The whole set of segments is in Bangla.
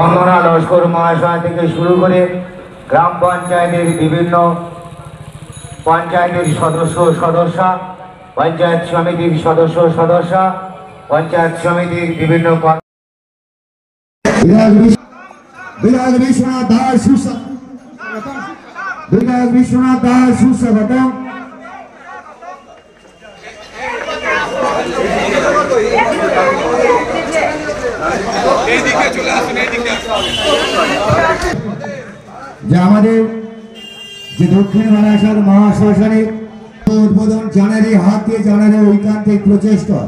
বন্দনা লস্কর মহাশয় থেকে শুরু করে গ্রাম পঞ্চায়েতের বিভিন্ন পঞ্চায়েতের সদস্যা, পঞ্চায়েত সমিতির সদস্যা, পঞ্চায়েত সমিতির বিভিন্ন বিধায়ক বিশ্বনাথ দাস সুস্বাগতম। যে আমাদের যে দক্ষিণ বারাসাত মহাশ্মশানের উদ্বোধন জানারে হাতে জানারে ঐকান্তিক প্রচেষ্টা।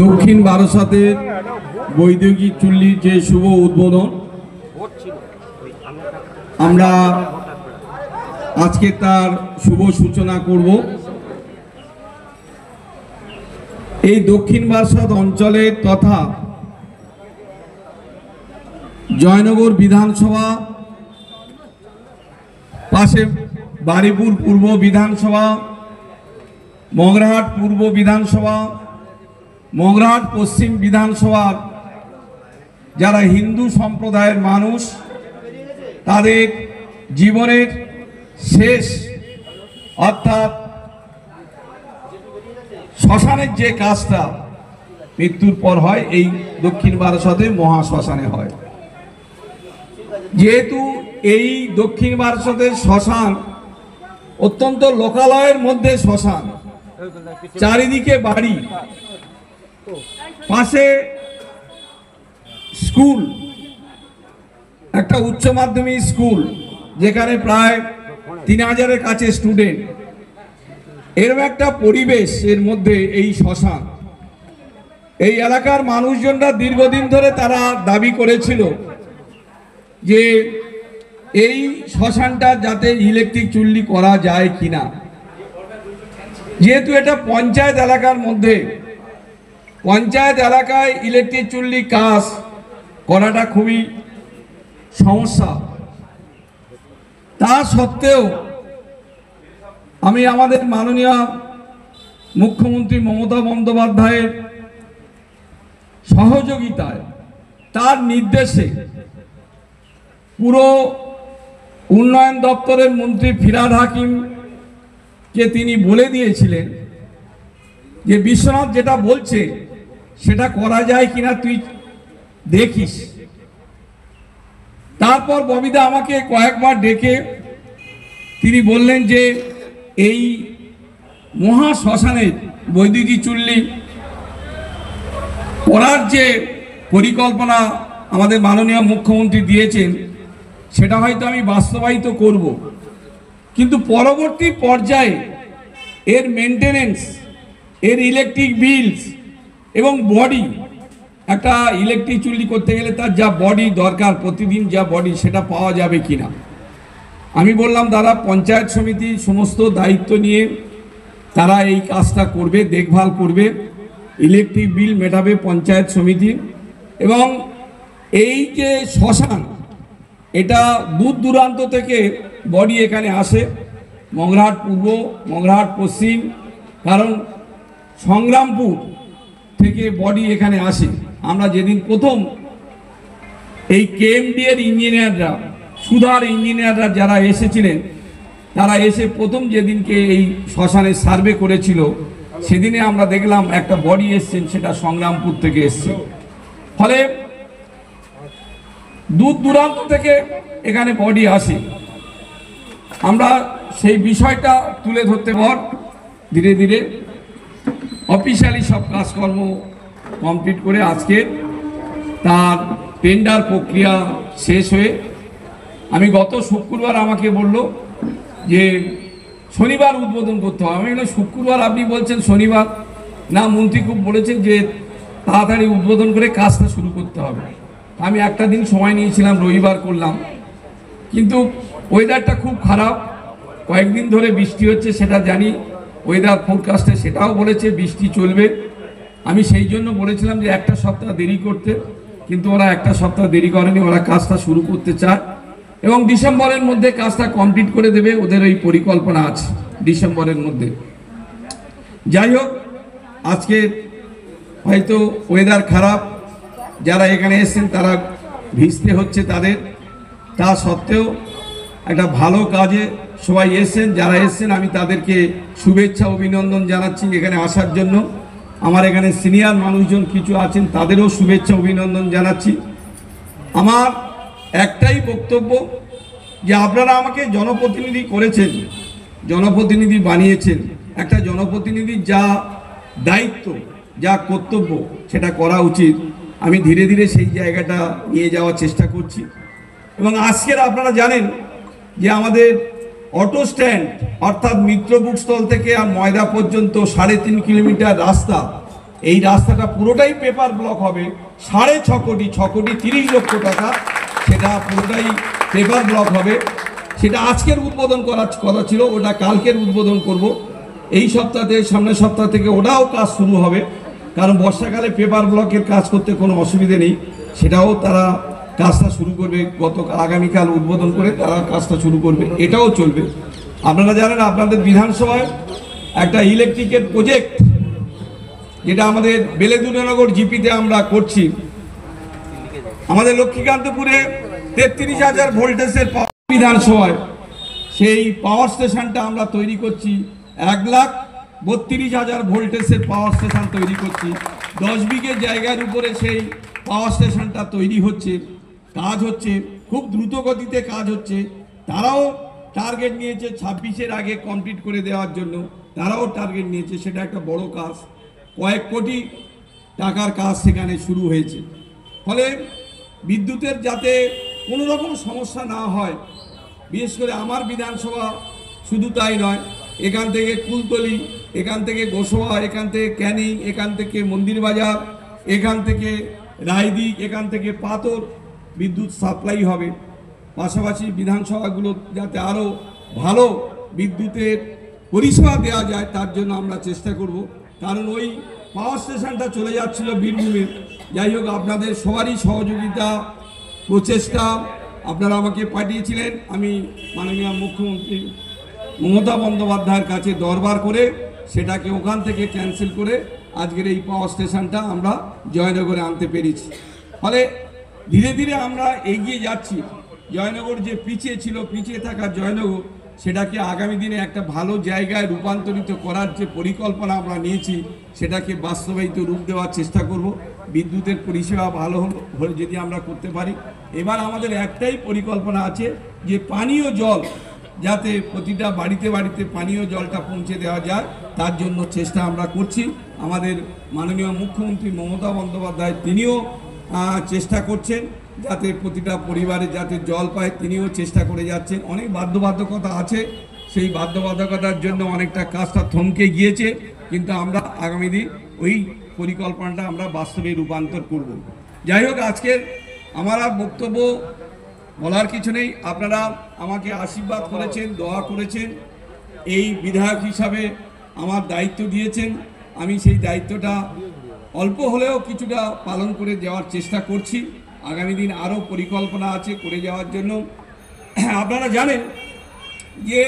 দক্ষিণ বারাসাতের বৈদ্যুতিক চুল্লির যে শুভ উদ্বোধন, আমরা আজকে তার শুভ সূচনা করব। এই দক্ষিণ বারাসাত অঞ্চলের তথা জয়নগর বিধানসভা, পাশে বারুইপুর পূর্ব বিধানসভা, মগরাহাট পূর্ব বিধানসভা, মগরাহাট পশ্চিম বিধানসভার যারা হিন্দু সম্প্রদায়ের মানুষ, তাদের জীবনের শেষ অর্থাৎ শ্মশানের যে কাজটা মৃত্যুর পর হয়, এই দক্ষিণ বারাসাতে মহাশ্মশানে হয়। যেহেতু এই দক্ষিণ বারাসাতের শ্মশান অত্যন্ত লোকালয়ের মধ্যে শ্মশান, চারিদিকে বাড়ি, পাশে স্কুল, একটা উচ্চ মাধ্যমিক স্কুল যেখানে প্রায় 3000-এর কাছে স্টুডেন্ট, এরকম একটা পরিবেশ এর মধ্যে এই শ্মশান। এই এলাকার মানুষজনরা দীর্ঘদিন ধরে তারা দাবি করেছিল যে এই শ্মশানটা যাতে ইলেকট্রিক চুল্লি করা যায় কিনা। যেহেতু এটা পঞ্চায়েত এলাকার মধ্যে, পঞ্চায়েত এলাকায় ইলেকট্রিক চুল্লি কাজ করাটা খুবই সমস্যা। তা সত্ত্বেও আমি আমাদের মাননীয় মুখ্যমন্ত্রী মমতা বন্দ্যোপাধ্যায়ের সহযোগিতায়, তার নির্দেশে পুরো উন্নয়ন দপ্তরের মন্ত্রী ফিরহাদ হাকিমকে তিনি বলে দিয়েছিলেন যে বিশ্বনাথ যেটা বলছে সেটা করা যায় কিনা তুই দেখিস। তারপর ববিদা আমাকে কয়েকবার ডেকে তিনি বললেন যে এই মহা শ্মশানের বৈদ্যুতিক চুল্লি করার যে পরিকল্পনা আমাদের মাননীয় মুখ্যমন্ত্রী দিয়েছেন, সেটা হয়তো আমি বাস্তবায়িত করব, কিন্তু পরবর্তী পর্যায়ে এর মেনটেনেন্স, এর ইলেকট্রিক বিলস এবং বডি, একটা ইলেকট্রিক চুল্লি করতে গেলে তার যা বডি দরকার, প্রতিদিন যা বডি, সেটা পাওয়া যাবে কিনা। আমি বললাম তারা পঞ্চায়েত সমিতি সমস্ত দায়িত্ব নিয়ে তারা এই কাজটা করবে, দেখভাল করবে, ইলেকট্রিক বিল মেটাবে পঞ্চায়েত সমিতি। এবং এই যে শ্মশান, এটা দূর দূরান্ত থেকে বডি এখানে আসে, মগরাহাট পূর্ব, মগরাহাট পশ্চিম, কারণ সংগ্রামপুর থেকে বডি এখানে আসে। আমরা যেদিন প্রথম এই কেএমডি এর ইঞ্জিনিয়াররা, সুধার ইঞ্জিনিয়াররা যারা এসেছিলেন, তারা এসে প্রথম যেদিনকে এই শ্মশানে সার্ভে করেছিল, সেদিনে আমরা দেখলাম একটা বডি এসছেন, সেটা সংগ্রামপুর থেকে এসছে। ফলে দূর দূরান্ত থেকে এখানে বডি আসে। আমরা সেই বিষয়টা তুলে ধরতে পর ধীরে ধীরে অফিসিয়ালি সব কাজকর্ম কমপ্লিট করে আজকে তার টেন্ডার প্রক্রিয়া শেষ হয়ে, আমি গত শুক্রবার আমাকে বলল যে শনিবার উদ্বোধন করতে হবে। আমি বললাম শুক্রবার আপনি বলছেন, শনিবার না, মন্ত্রী খুব বলেছেন যে তাড়াতাড়ি উদ্বোধন করে কাজটা শুরু করতে হবে। আমি একটা দিন সময় নিয়েছিলাম, রবিবার করলাম, কিন্তু ওয়েদারটা খুব খারাপ, কয়েকদিন ধরে বৃষ্টি হচ্ছে সেটা জানি, ওয়েদার ফোরকাস্টে সেটাও বলেছে বৃষ্টি চলবে। আমি সেই জন্য বলেছিলাম যে একটা সপ্তাহ দেরি করতে, কিন্তু ওরা একটা সপ্তাহ দেরি করেনি, ওরা কাজটা শুরু করতে চায় এবং ডিসেম্বরের মধ্যে কাজটা কমপ্লিট করে দেবে, ওদের ওই পরিকল্পনা আছে ডিসেম্বরের মধ্যে। যাই হোক, আজকে হয়তো ওয়েদার খারাপ, যারা এখানে এসেছেন তারা ভিজতে হচ্ছে তাদের, তা সত্ত্বেও একটা ভালো কাজে সবাই এসেছেন। যারা এসেছেন আমি তাদেরকে শুভেচ্ছা অভিনন্দন জানাচ্ছি এখানে আসার জন্য। আমার এখানে সিনিয়র মানুষজন কিছু আছেন, তাদেরও শুভেচ্ছা অভিনন্দন জানাচ্ছি। আমার একটাই বক্তব্য যে আপনারা আমাকে জনপ্রতিনিধি করেছেন, জনপ্রতিনিধি বানিয়েছেন। একটা জনপ্রতিনিধির যা দায়িত্ব, যা কর্তব্য, সেটা করা উচিত। আমি ধীরে ধীরে সেই জায়গাটা নিয়ে যাওয়ার চেষ্টা করছি। এবং আজকের আপনারা জানেন যে আমাদের অটো স্ট্যান্ড অর্থাৎ মিত্র বুকস্থল থেকে আর ময়দা পর্যন্ত 3.5 কিলোমিটার রাস্তা, এই রাস্তাটা পুরোটাই পেপার ব্লক হবে। 6.5 কোটি, 6 কোটি 30 লক্ষ টাকা, সেটা পুরোটাই পেপার ব্লক হবে। সেটা আজকের উদ্বোধন করার কথা ছিল, ওটা কালকের উদ্বোধন করব। এই সপ্তাহে, সামনের সপ্তাহ থেকে ওটাও কাজ শুরু হবে, কারণ বর্ষাকালে পেপার ব্লকের কাজ করতে কোনো অসুবিধে নেই, সেটাও তারা কাজটা শুরু করবে। আগামীকাল উদ্বোধন করে তারা কাজটা শুরু করবে, এটাও চলবে। আপনারা জানেন আপনাদের বিধানসভায় একটা ইলেকট্রিকের প্রজেক্ট, যেটা আমাদের বেলেদুনগর জিপিতে আমরা করছি। আমাদের লক্ষ্মীকান্তপুরে 33,000 ভোল্টেজের বিধানসভায় সেই পাওয়ার স্টেশনটা আমরা তৈরি করছি। 1,32,000 ভোল্টেজের পাওয়ার স্টেশন তৈরি করছি। 10 বিঘে জায়গার উপরে সেই পাওয়ার স্টেশনটা তৈরি হচ্ছে, কাজ হচ্ছে, খুব দ্রুত গতিতে কাজ হচ্ছে। তারাও টার্গেট নিয়েছে 26-এর আগে কমপ্লিট করে দেওয়ার জন্য, তারাও টার্গেট নিয়েছে। সেটা একটা বড় কাজ, কয়েক কোটি টাকার কাজ সেখানে শুরু হয়েছে। ফলে বিদ্যুতের যাতে কোনো রকম সমস্যা না হয়, বিশেষ করে আমার বিধানসভা শুধু তাই নয়, এখান থেকে কুলতলি, এখান থেকে গোসবা, এখান থেকে ক্যানিং, এখান থেকে মন্দির বাজার, এখান থেকে রায়দিক, এখান থেকে পাথর বিদ্যুৎ সাপ্লাই হবে। পাশাপাশি বিধানসভাগুলো যাতে আরও ভালো বিদ্যুতের পরিষেবা দেওয়া যায়, তার জন্য আমরা চেষ্টা করব। কারণ ওই পাওয়ার স্টেশনটা চলে যাচ্ছিল বীরভূমে। যাই হোক, আপনাদের সবারই সহযোগিতা, প্রচেষ্টা, আপনারা আমাকে পাঠিয়েছিলেন। আমি মাননীয় মুখ্যমন্ত্রী মমতা বন্দ্যোপাধ্যায়ের কাছে দরবার করে সেটাকে ওখান থেকে ক্যান্সেল করে আজকের এই পাওয়ার স্টেশনটা আমরা জয়নগরে আনতে পেরেছি। ফলে ধীরে ধীরে আমরা এগিয়ে যাচ্ছি। জয়নগর যে পিছিয়ে ছিল, পিছিয়ে থাকা জয়নগর, সেটাকে আগামী দিনে একটা ভালো জায়গায় রূপান্তরিত করার যে পরিকল্পনা আমরা নিয়েছি, সেটাকে বাস্তবায়িত রূপ দেওয়ার চেষ্টা করব। বিদ্যুতের পরিষেবা ভালো হলে যদি আমরা করতে পারি। এবার আমাদের একটাই পরিকল্পনা আছে যে পানীয় জল যাতে প্রতিটা বাড়িতে বাড়িতে পানীয় জলটা পৌঁছে দেওয়া যায়, তার জন্য চেষ্টা আমরা করছি। আমাদের মাননীয় মুখ্যমন্ত্রী মমতা বন্দ্যোপাধ্যায় তিনিও চেষ্টা করছেন যাতে প্রতিটা পরিবারে যাতে জল পায়, তিনিও চেষ্টা করে যাচ্ছেন। অনেক বাধ্যবাধকতা আছে, সেই বাধ্যবাধকতার জন্য অনেকটা কাজটা থমকে গিয়েছে, কিন্তু আমরা আগামী দিন ওই পরিকল্পনাটা আমরা বাস্তবে রূপান্তর করব। যাই হোক, আজকের আমার আর বক্তব্য বলার কিছু নেই। আপনারা আমাকে আশীর্বাদ করেছেন, দোয়া করেছেন, এই বিধায়ক হিসাবে আমার দায়িত্ব দিয়েছেন। আমি সেই দায়িত্বটা অল্প হলেও কিছুটা পালন করে যাওয়ার চেষ্টা করছি। আগামী দিন আরও পরিকল্পনা আছে করে যাওয়ার জন্য। আপনারা জানেন যে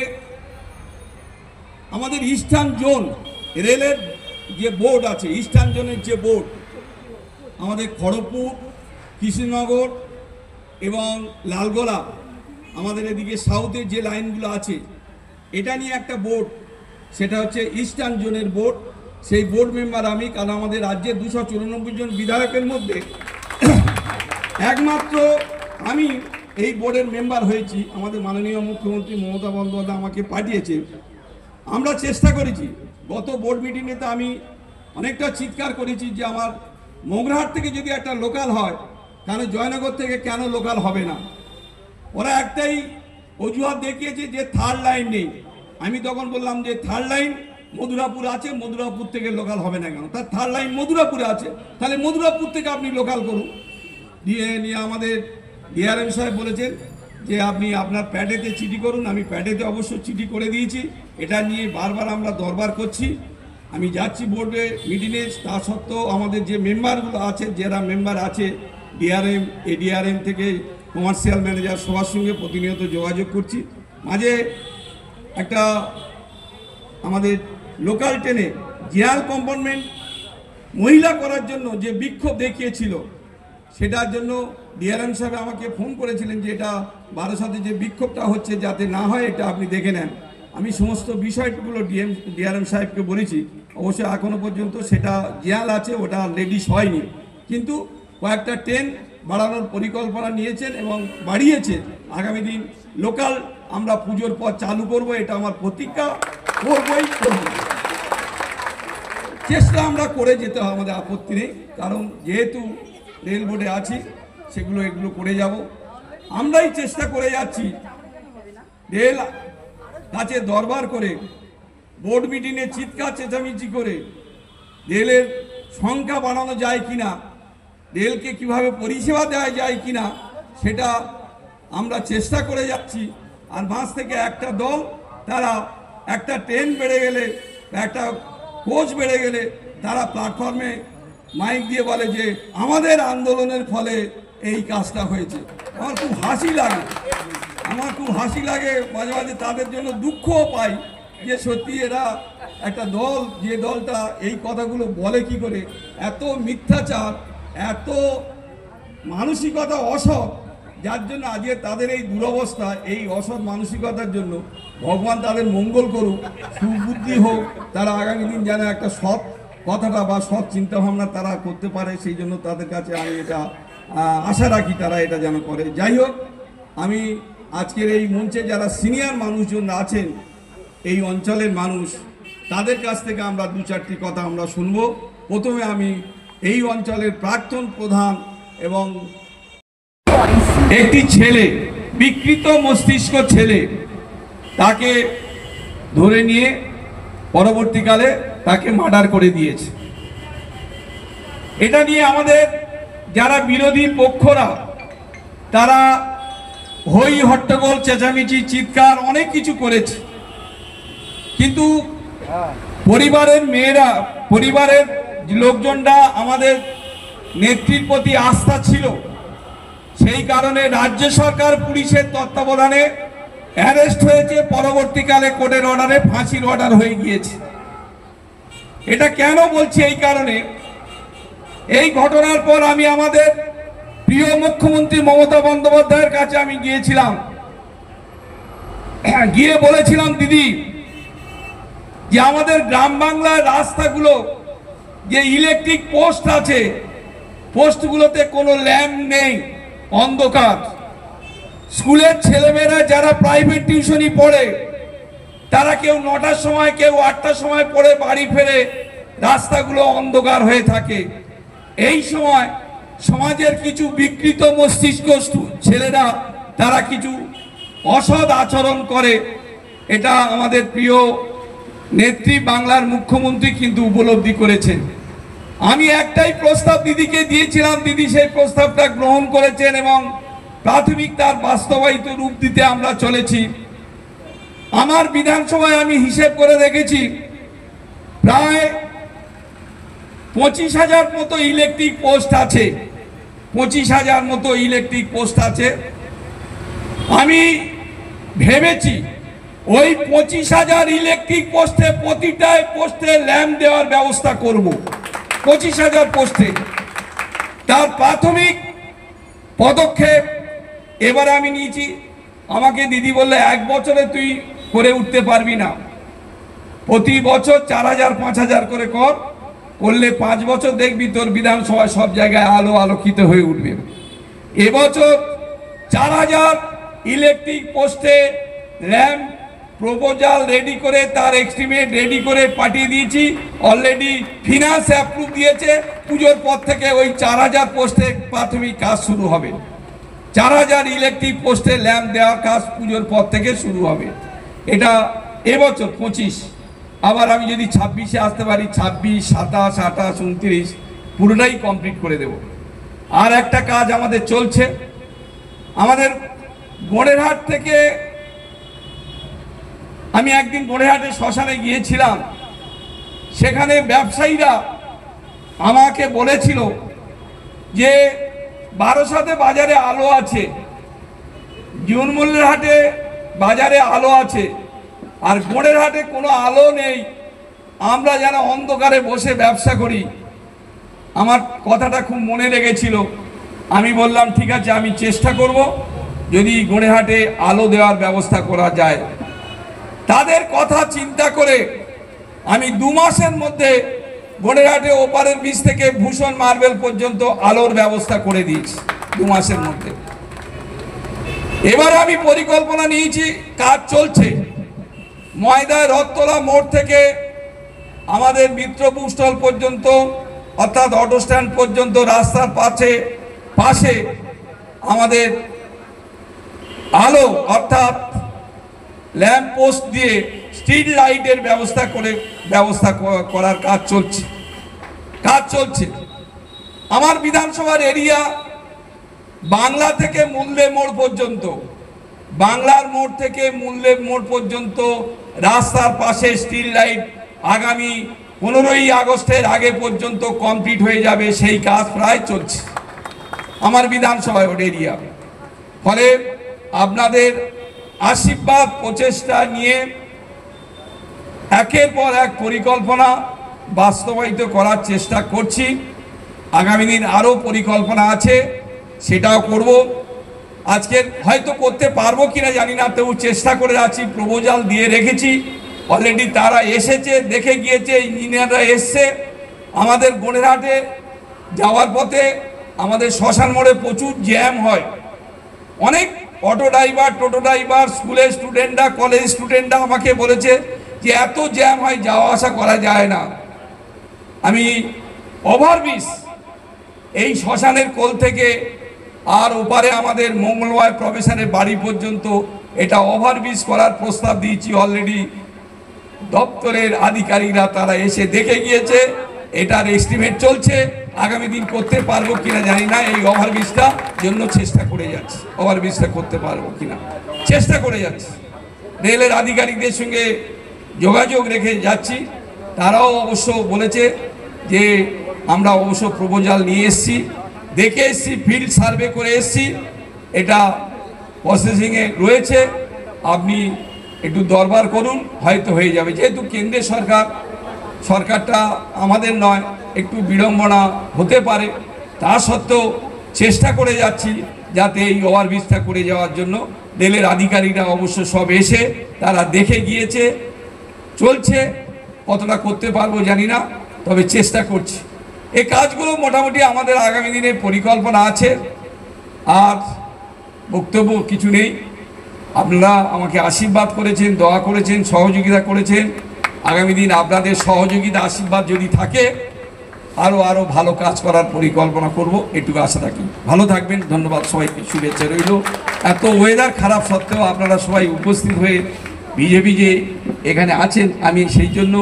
আমাদের ইস্টার্ন জোন রেলের যে বোর্ড আছে, ইস্টার্ন জোনের যে বোর্ড, আমাদের খড়গপুর, কৃষ্ণনগর এবং লালগোলা, আমাদের এদিকে সাউথের যে লাইনগুলো আছে, এটা নিয়ে একটা বোর্ড, সেটা হচ্ছে ইস্টার্ন জোনের বোর্ড। সেই বোর্ড মেম্বার আমি, কারণ আমাদের রাজ্যের 294 জন বিধায়কের মধ্যে একমাত্র আমি এই বোর্ডের মেম্বার হয়েছি। আমাদের মাননীয় মুখ্যমন্ত্রী মমতা বন্দ্যোপাধ্যায় আমাকে পাঠিয়েছে। আমরা চেষ্টা করেছি, গত বোর্ড মিটিংয়েতে আমি অনেকটা চিৎকার করেছি যে আমার মোগরাহাট থেকে যদি একটা লোকাল হয়, কেন জয়নগর থেকে কেন লোকাল হবে না? ওরা একটাই অজুহাত দেখিয়েছে যে থার্ড লাইন নেই। আমি তখন বললাম যে থার্ড লাইন মধুরাপুর আছে, মধুরাপুর থেকে লোকাল হবে না কেন? তার থার্ড লাইন মধুরাপুরে আছে, তাহলে মধুরাপুর থেকে আপনি লোকাল করুন। নিয়ে আমাদের ডিআরএম সাহেব বলেছেন যে আপনি আপনার প্যাডেতে চিঠি করুন। আমি প্যাডেতে অবশ্য চিঠি করে দিয়েছি। এটা নিয়ে বারবার আমরা দরবার করছি। আমি যাচ্ছি বোর্ডে মিটিংয়ে, তা সত্ত্বেও আমাদের যে মেম্বারগুলো আছে, যারা মেম্বার আছে ডিআরএম, এডিআরএম থেকে কমার্শিয়াল ম্যানেজার, সবার সঙ্গে প্রতিনিয়ত যোগাযোগ করছি। মাঝে একটা আমাদের লোকাল ট্রেনে জেনারেল কম্পার্টমেন্ট মহিলা করার জন্য যে বিক্ষোভ দেখিয়েছিল, সেটার জন্য ডিআরএম সাহেব আমাকে ফোন করেছিলেন যে এটা বারাসাতে যে বিক্ষোভটা হচ্ছে যাতে না হয় এটা আপনি দেখে নেন। আমি সমস্ত বিষয়গুলো ডিআরএম সাহেবকে বলেছি। অবশ্য এখনও পর্যন্ত সেটা জেনারেল আছে, ওটা লেডিস হয়নি, কিন্তু কয়েকটা ট্রেন বাড়ানোর পরিকল্পনা নিয়েছেন এবং বাড়িয়েছে। আগামী দিন লোকাল আমরা পুজোর পর চালু করব, এটা আমার প্রতিজ্ঞা, করবই করব। চেষ্টা আমরা করে যেতে হবে, আমাদের আপত্তি নেই, কারণ যেহেতু রেল বোর্ডে আছি এগুলো করে যাব। আমরাই চেষ্টা করে যাচ্ছি রেল কাছে দরবার করে, বোর্ড মিটিংয়ে চিৎকার চেঁচামেচি করে রেলের সংখ্যা বাড়ানো যায় কিনা, রেলকে কিভাবে পরিষেবা দেওয়া যায় কিনা, সেটা আমরা চেষ্টা করে যাচ্ছি। আর মাঝ থেকে একটা দল, তারা একটা ট্রেন বেড়ে গেলে, একটা কোচ বেড়ে গেলে তারা প্ল্যাটফর্মে মাইক দিয়ে বলে যে আমাদের আন্দোলনের ফলে এই কাজটা হয়েছে। আমার খুব হাসি লাগে, মাঝে মাঝে তাদের জন্য দুঃখও পাই যে সত্যি এরা একটা দল, যে দলটা এই কথাগুলো বলে কি করে, এত মিথ্যাচার, এত মানসিকতা অসৎ, যার জন্য আজকে তাদের এই দুরবস্থা। এই অসৎ মানসিকতার জন্য ভগবান তাদের মঙ্গল করুক, সুবুদ্ধি হোক, তারা আগামী দিন যেন একটা সৎ কথাটা বা সৎ চিন্তাভাবনা তারা করতে পারে, সেই জন্য তাদের কাছে আমি এটা আশা রাখি তারা এটা যেন করে। যাই হোক, আমি আজকের এই মঞ্চে যারা সিনিয়র মানুষজন আছেন, এই অঞ্চলের মানুষ, তাদের কাছ থেকে আমরা দু চারটি কথা আমরা শুনবো। প্রথমে আমি এই অঞ্চলের প্রাক্তন প্রধান এবং একটি ছেলে, বিকৃত মস্তিষ্ক ছেলে, তাকে ধরে নিয়ে পরবর্তীকালে তাকে মার্ডার করে দিয়েছে। এটা নিয়ে আমাদের যারা বিরোধী পক্ষরা তারা হই হট্টগোল, চেঁচামেচি, চিৎকার অনেক কিছু করেছে, কিন্তু পরিবারের মেয়েরা, পরিবারের লোকজনরা আমাদের নেত্রীর প্রতি আস্থা ছিল। সেই কারণে রাজ্য সরকার পুলিশের তত্ত্বাবধানে অ্যারেস্ট হয়েছে, পরবর্তীকালে কোর্টের অর্ডারে ফাঁসির অর্ডার হয়ে গিয়েছে। এটা কেন বলছি? এই কারণে, এই ঘটনার পর আমি আমাদের প্রিয় মুখ্যমন্ত্রী মমতা বন্দ্যোপাধ্যায়ের কাছে আমি গিয়েছিলাম, গিয়ে বলেছিলাম, দিদি, যে আমাদের গ্রাম বাংলার রাস্তাগুলো যে ইলেকট্রিক পোস্ট আছে, পোস্টগুলোতে কোনো ল্যাম্প নেই, অন্ধকার। স্কুলের ছেলেমেয়েরা যারা প্রাইভেট টিউশনি পড়ে, তারা কেউ 9টার সময়, কেউ 8টার সময় পড়ে বাড়ি ফেরে, রাস্তাগুলো অন্ধকার হয়ে থাকে। এই সময় সমাজের কিছু বিকৃত মস্তিষ্ক ছেলেরা তারা কিছু অসৎ আচরণ করে। এটা আমাদের প্রিয় নেত্রী বাংলার মুখ্যমন্ত্রী কিন্তু উপলব্ধি করেছেন। আমি একটাই প্রস্তাব দিদিকে দিয়েছিলাম, দিদি সেই প্রস্তাবটা গ্রহণ করেছেন এবং প্রাথমিক তার বাস্তবায়িত রূপ দিতে আমরা চলেছি। আমার বিধানসভায় আমি হিসেব করে দেখেছি, প্রায় 25,000 মতো ইলেকট্রিক পোস্ট আছে। 25,000 মতো ইলেকট্রিক পোস্ট আছে। আমি ভেবেছি ওই 25,000 ইলেকট্রিক পোস্টে প্রতিটায় পোস্টে ল্যাম্প দেওয়ার ব্যবস্থা করব। 25,000 পোস্টে তার প্রাথমিক পদক্ষেপ এবারে আমি নিয়েছি। আমাকে দিদি বললে 1 বছরে তুই করে উঠতে পারবি না, প্রতি বছর 4,000 5,000 করে করলে 5 বছর দেখবি তোর বিধানসভায় সব জায়গায় আলো আলোকিত হয়ে উঠবে। এবছর 4,000 ইলেকট্রিক পোস্টে ল্যাম্প প্রপোজাল রেডি করে তার এস্টিমেট রেডি করে পাঠিয়ে দিয়েছি। অলরেডি ফিনান্স অ্যাপ্রুভ দিয়েছে। পুজোর পর থেকে ওই 4,000 পোস্টে প্রাথমিক কাজ শুরু হবে। 4,000 ইলেকট্রিক পোস্টে ল্যাম্প দেওয়ার কাজ পুজোর পর থেকে শুরু হবে। এটা এবছর 25। আবার আমি যদি 26-এ আসতে পারি, 26, 27, 28, 29 পুরোটাই কমপ্লিট করে দেব। আর একটা কাজ আমাদের চলছে, আমাদের গড়েরহাট থেকে আমি একদিন গড়েরহাটে শ্মশানে গিয়েছিলাম। সেখানে ব্যবসায়ীরা আমাকে বলেছিল যে বারাসাতে বাজারে আলো আছে, জীবনমূল্যের হাটে বাজারে আলো আছে, আর গড়েরহাটে কোনো আলো নেই, আমরা যারা অন্ধকারে বসে ব্যবসা করি। আমার কথাটা খুব মনে লেগেছিল। আমি বললাম ঠিক আছে, আমি চেষ্টা করব যদি গড়েরহাটে আলো দেওয়ার ব্যবস্থা করা যায়। তাদের কথা চিন্তা করে আমি 2 মাসের মধ্যে গড়েরহাটে ওপারের ব্রিজ থেকে ভূষণ মার্বেল পর্যন্ত আলোর ব্যবস্থা করে দিয়েছি 2 মাসের মধ্যে। এবার আমি পরিকল্পনা নিয়েছি, কাজ চলছে। ময়দায় রথতলা মোড় থেকে আমাদের মিত্র বুক স্টল পর্যন্ত, অর্থাৎ অটো স্ট্যান্ড পর্যন্ত রাস্তার পাশে আমাদের আলো অর্থাৎ ল্যাম্প পোস্ট দিয়ে স্ট্রিট লাইটের ব্যবস্থা করার কাজ চলছে। আমার বিধানসভার এরিয়া বাংলা থেকে মূল্যে মোড় পর্যন্ত, বাংলার মোড় থেকে মূল্যে মোড় পর্যন্ত রাস্তার পাশে স্ট্রিট লাইট আগামী 15ই আগস্টের আগে পর্যন্ত কমপ্লিট হয়ে যাবে। সেই কাজ প্রায় চলছে আমার বিধানসভায় এরিয়া। ফলে আপনাদের আশীর্বাদ প্রচেষ্টা নিয়ে একের পর এক পরিকল্পনা বাস্তবায়িত করার চেষ্টা করছি। আগামী দিন আরও পরিকল্পনা আছে, সেটাও করব। আজকের হয়তো করতে পারবো কিনা জানি না, তবু চেষ্টা করে যাচ্ছি। প্রপোজাল দিয়ে রেখেছি, অলরেডি তারা এসেছে, দেখে গিয়েছে, ইঞ্জিনিয়াররা এসছে। আমাদের গড়েরহাটে যাওয়ার পথে আমাদের শ্মশান মোড়ে প্রচুর জ্যাম হয়। অনেক অটো ড্রাইভার, টোটো ড্রাইভার, স্কুলের স্টুডেন্টরা, কলেজ স্টুডেন্টরা আমাকে বলেছে যে এত জ্যাম হয়, যাওয়া আসা করা যায় না। আমি ওভারব্রিজ এই শ্মশানের কোল থেকে আর ওপারে আমাদের মঙ্গলময় প্রফেসরের বাড়ি পর্যন্ত এটা ওভারব্রিজ করার প্রস্তাব দিয়েছি। অলরেডি দপ্তরের আধিকারিকরা তারা এসে দেখে গিয়েছে, এটার এস্টিমেট চলছে। আগামী দিন করতে পারবো কিনা জানি না, এই ওভারব্রিজটা জন্য চেষ্টা করে যাচ্ছি। ওভারব্রিজটা করতে পারবো কিনা চেষ্টা করে যাচ্ছি। রেলের আধিকারিকদের সঙ্গে যোগাযোগ রেখে যাচ্ছি। তারাও অবশ্য বলেছে যে আমরা অবশ্য প্রপোজাল নিয়ে এসেছি, দেখে এসেছি, ফিল্ড সার্ভে করে এসেছি, এটা প্রসেসিংয়ে রয়েছে। আপনি একটু দরবার করুন, হয়তো হয়ে যাবে। যেহেতু কেন্দ্রের সরকারটা আমাদের নয়, একটু বিড়ম্বনা হতে পারে, তা সত্ত্বেও চেষ্টা করে যাচ্ছি যাতে এই ওভারব্রিজটা করে যাওয়ার জন্য। রেলের আধিকারিকরা অবশ্য সব এসে তারা দেখে গিয়েছে, চলছে। কতটা করতে পারবো জানি না, তবে চেষ্টা করছি। এই কাজগুলো মোটামুটি আমাদের আগামী দিনে পরিকল্পনা আছে। আর বক্তব্য কিছু নেই। আপনারা আমাকে আশীর্বাদ করেছেন, দোয়া করেছেন, সহযোগিতা করেছেন। আগামী দিন আপনাদের সহযোগিতা, আশীর্বাদ যদি থাকে, আরও ভালো কাজ করার পরিকল্পনা করব, এটুকু আশা রাখি। ভালো থাকবেন, ধন্যবাদ সবাইকে, শুভেচ্ছা রইল। এত ওয়েদার খারাপ সত্ত্বেও আপনারা সবাই উপস্থিত হয়ে ভিজে এখানে আছেন। আমি সেই জন্য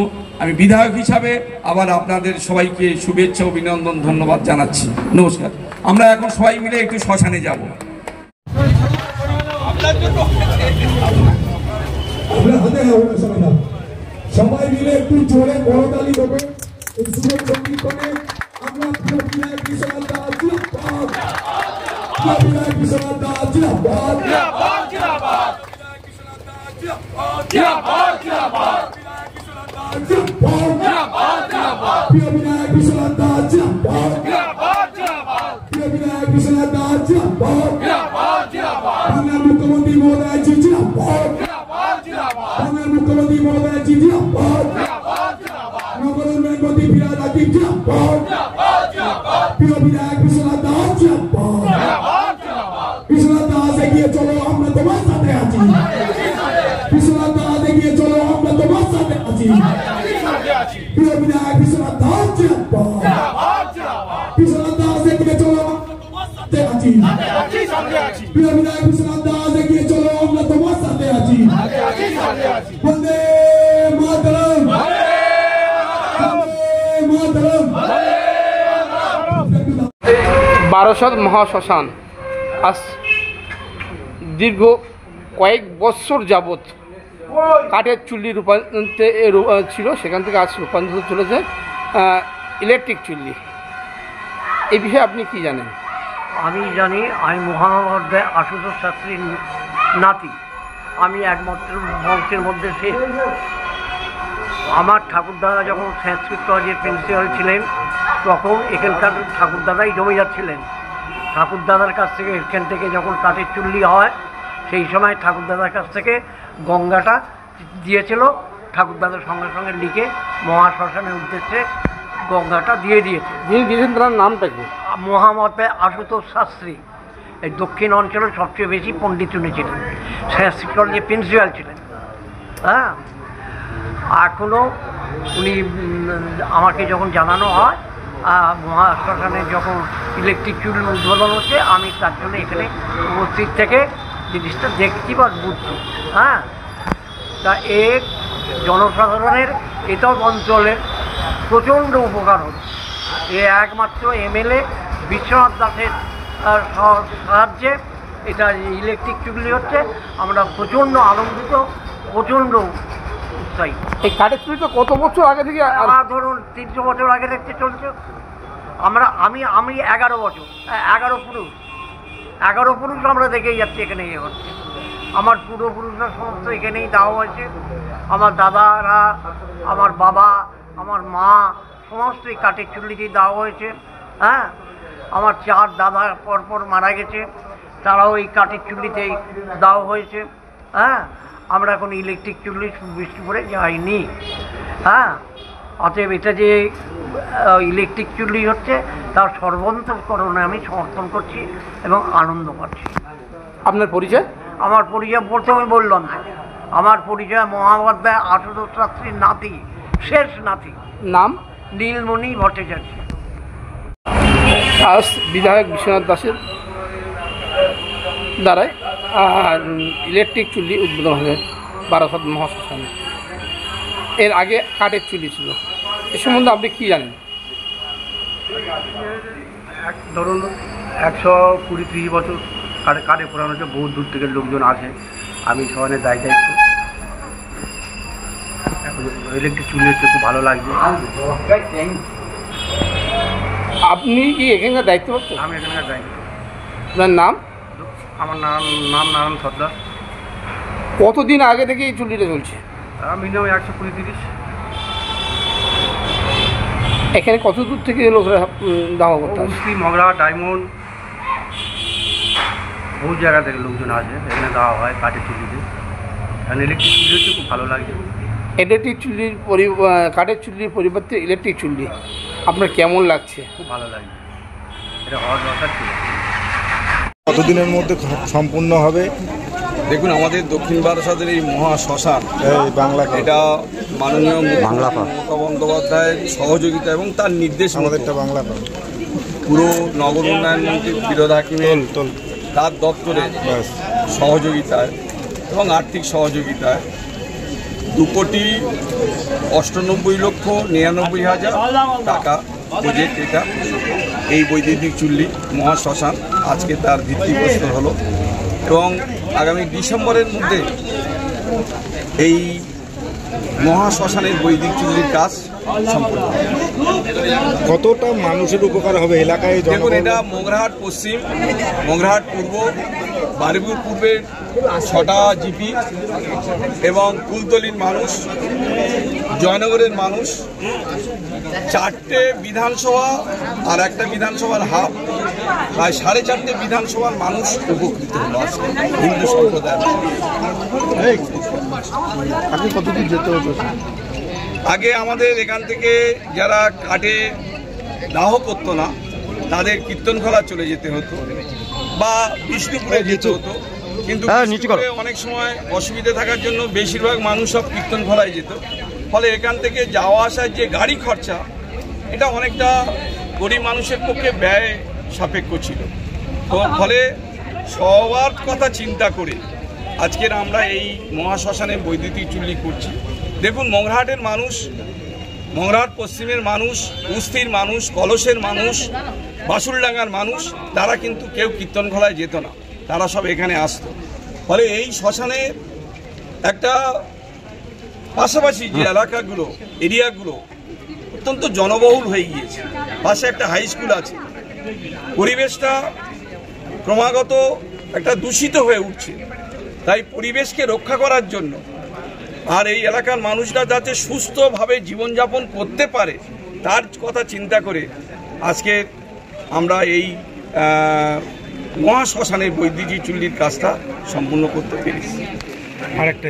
আমি বিধায়ক হিসাবে আবার আপনাদের সবাইকে শুভেচ্ছা, অভিনন্দন, ধন্যবাদ জানাচ্ছি। নমস্কার। আমরা এখন সবাই মিলে একটু শ্মশানে যাব। সবাই মিলে একটু জোরে করতালি দেবে। এই শুভ সঙ্গীত মুখ্যমন্ত্রী মহোদয় জি জিন্দাবাদ, মুখ্যমন্ত্রী মহোদয় জি জিন্দাবাদ, নগর উন্নয়ন মন্ত্রী ফিরহাদ হাকিম জিন্দাবাদ, প্রিয় বিধায়ক বিশ্বনাথ দাস জিন্দাবাদ, বিশ্বনাথ দাস এগিয়ে চলো আমরা তোমার সাথে আছি, বিশ্বনাথ দাস এগিয়ে চলো আমরা তোমার সাথে আছি, প্রিয় বিধায়ক বিশ্বনাথ দাস জিন্দাবাদ, বিশ্বনাথ দাস এগিয়ে চলো প্রিয় বিধায়ক বিশ্বনাথ দাস এগিয়ে চলো আমরা তোমার সাথে আছি, বন্দে মাতরম, বারাসত মহাশ্মশান আজ দীর্ঘ কয়েক বৎসর যাবৎ কাঠের চুল্লি রূপান্তর ছিল, সেখান থেকে আজ রূপান্তর চলেছে ইলেকট্রিক চুল্লি। এই বিষয়ে আপনি কি জানেন? আমি জানি, আমি মহামহোদয় আশুতোষ শাস্ত্রীর নাতি। আমি একমাত্র বংশের মধ্যে সে। আমার ঠাকুরদাদা যখন সংস্কৃত কলেজের প্রিন্সিপাল ছিলেন তখন এখানকার ঠাকুরদাদাই জমিদার ছিলেন। ঠাকুরদাদার কাছ থেকে এখান থেকে যখন কাঠের চুল্লি হয় সেই সময় ঠাকুরদাদার কাছ থেকে গঙ্গাটা দিয়েছিল, ঠাকুরদাদার সঙ্গে সঙ্গে লিখে মহাশ্মশানের উদ্দেশ্যে গঙ্গাটা দিয়ে দিয়েছে। যিনি দিয়েছেন তার নামটা কি? মহামহোদয় আশুতোষ শাস্ত্রী। এই দক্ষিণ অঞ্চলের সবচেয়ে বেশি পণ্ডিত উনি ছিলেন, সংস্কৃত কলেজের প্রিন্সিপাল ছিলেন। হ্যাঁ, এখনও উনি আমাকে যখন জানানো হয় মহাশ্মশানে যখন ইলেকট্রিক চুল্লি উদ্বোধন হচ্ছে, আমি তার জন্য এখানে উপস্থিত থেকে জিনিসটা দেখছি বা বুঝছি। হ্যাঁ, তা এর জনসাধারণের এসব অঞ্চলের প্রচণ্ড উপকার হচ্ছে। এ একমাত্র এমএলএ বিশ্বনাথ দাসের সাহায্যে এটা ইলেকট্রিক চুল্লি হচ্ছে। আমরা প্রচণ্ড আনন্দিত, প্রচণ্ড উৎসাহী। এই কাঠের চুল্লি তো কত বছর আগে থেকে? আমার ধরুন 300 বছর আগে দেখতে চলছে। আমি 11 বছর, 11 পুরুষ আমরা দেখেই যাচ্ছি এখানে ইয়ে হচ্ছে। আমার পূর্বপুরুষরা সমস্ত এখানেই দেওয়া হয়েছে। আমার দাদারা, আমার বাবা, আমার মা সমস্ত এই কাঠের চুল্লিতেই দেওয়া হয়েছে। হ্যাঁ, আমার 4 দাদা পরপর মারা গেছে, তারাও এই কাঠের চুল্লিতেই দেওয়া হয়েছে। হ্যাঁ, আমরা এখন ইলেকট্রিক চুল্লি বিষ্ণুপুরে যাইনি। হ্যাঁ, অতএব এটা যে ইলেকট্রিক চুল্লি হচ্ছে তার সর্বান্তকরণে আমি সমর্থন করছি এবং আনন্দ পাচ্ছি। আপনার পরিচয়? আমার পরিচয় প্রথমে বললাম তো, আমার পরিচয় মহামহোদয় আশুতোষ শাস্ত্রীর নাতি, শেষ নাতি। নাম? নীলমণি ভট্টাচার্য। আজ বিধায়ক বিশ্বনাথ দাসের দ্বারাই ইলেকট্রিক চুল্লি উদ্বোধন হবে বারাসত মহাশ্মশানে। এর আগে কাঠের চুল্লি ছিল, এ সম্বন্ধে আপনি কী জানেন? ধরুন 120-30 বছর কাঠে পোড়ানো হচ্ছে, বহু দূর থেকে লোকজন আসে। আমি সবাই দায়িত্ব ইলেকট্রিক চুল্লি হচ্ছে, খুব ভালো লাগছে। আপনি কি এখানকার দায়িত্ব পাচ্ছেন? আমি এখানকার দায়িত্ব। আপনার নাম? আমার নাম নারায়ণ সর্দার। কতদিন আগে থেকে এই চুল্লিটা চলছে? মিনিমাম 120-30। এখানে কত দূর থেকে লোকরা দাওয়া করতে আসে? উস্তি, মগরা, ডায়মন্ড, বহু জায়গা থেকে লোকজন আসে, এখানে দেওয়া হয় কাঠের চুল্লিতে। কারণ ইলেকট্রিক চুল্লি হচ্ছে, খুব ভালো লাগছে। ইলেকট্রিক চুল্লির কাঠের চুল্লির পরিবর্তে ইলেকট্রিক চুল্লি আপনার কেমন লাগছে? খুব ভালো লাগছে, এটা হওয়ার দরকার ছিল। কতদিনের মধ্যে সম্পূর্ণ হবে? দেখুন, আমাদের দক্ষিণ বারাসতের এই মহাশ্মশান, বাংলা এটা মাননীয় মমতা বন্দ্যোপাধ্যায়ের সহযোগিতা এবং তার নির্দেশ আমাদেরটা বাংলা পুরো নগর উন্নয়ন মন্ত্রী ফিরহাদ হাকিমের তার দপ্তরে সহযোগিতায় এবং আর্থিক সহযোগিতায় 2,98,99,99,000 টাকা প্রজেক্ট এটা। এই বৈদ্যুতিক চুল্লি মহাশ্মশান আজকে তার ভিত্তিপ্রস্তর হলো এবং আগামী ডিসেম্বরের মধ্যে এই মহাশ্মশানের বৈদিক চুল্লির কাজ সম্পূর্ণ হবে। কতটা মানুষের উপকার হবে এলাকায়? দেখুন, এটা মোগরাহাট পশ্চিম, মোগরাহাট পূর্ব, বারুইপুর পূর্বের 6টা জিপি এবং কুলতলির মানুষ, জয়নগরের মানুষ, 4টে বিধানসভা আর একটা বিধানসভার হাফ, প্রায় 4.5 বিধানসভার মানুষ উপকৃত হলো আজকে হিন্দু সম্প্রদায়। আপনি কতদূর যেতে হতো? আগে আমাদের এখান থেকে যারা কাঠে দাহ করতো না তাদের কীর্তনখোলা চলে যেতে হতো বা বিষ্ণুপুরে যেতে হতো, কিন্তু বিষ্ণুপুরে অনেক সময় অসুবিধা থাকার জন্য বেশিরভাগ মানুষ সব কীর্তনখোলায় যেত। ফলে এখান থেকে যাওয়া আসার যে গাড়ি খরচা, এটা অনেকটা গরিব মানুষের পক্ষে ব্যয় সাপেক্ষ ছিল। তো ফলে সবার কথা চিন্তা করে আজকের আমরা এই মহাশ্মশানে বৈদ্যুতিক চুল্লি করছি। দেখুন, মোগরাহাটের মানুষ, মোগরাহাট পশ্চিমের মানুষ, কুস্তির মানুষ, কলসের মানুষ, বাসুলডাঙ্গার মানুষ, তারা কিন্তু কেউ কীর্তনখোলায় যেত না, তারা সব এখানে আসতো। ফলে এই শ্মশানে একটা পাশাপাশি যে এলাকাগুলো, এরিয়াগুলো অত্যন্ত জনবহুল হয়ে গিয়েছে, পাশে একটা হাই স্কুল আছে, পরিবেশটা ক্রমাগত একটা দূষিত হয়ে উঠছে। তাই পরিবেশকে রক্ষা করার জন্য আর এই এলাকার মানুষরা যাতে সুস্থভাবে জীবনযাপন করতে পারে তার কথা চিন্তা করে আজকে আমরা এই মহাশ্মশানের বৈদ্যুতিক চুল্লির কাজটা সম্পূর্ণ করতে পেরেছি। আরেকটা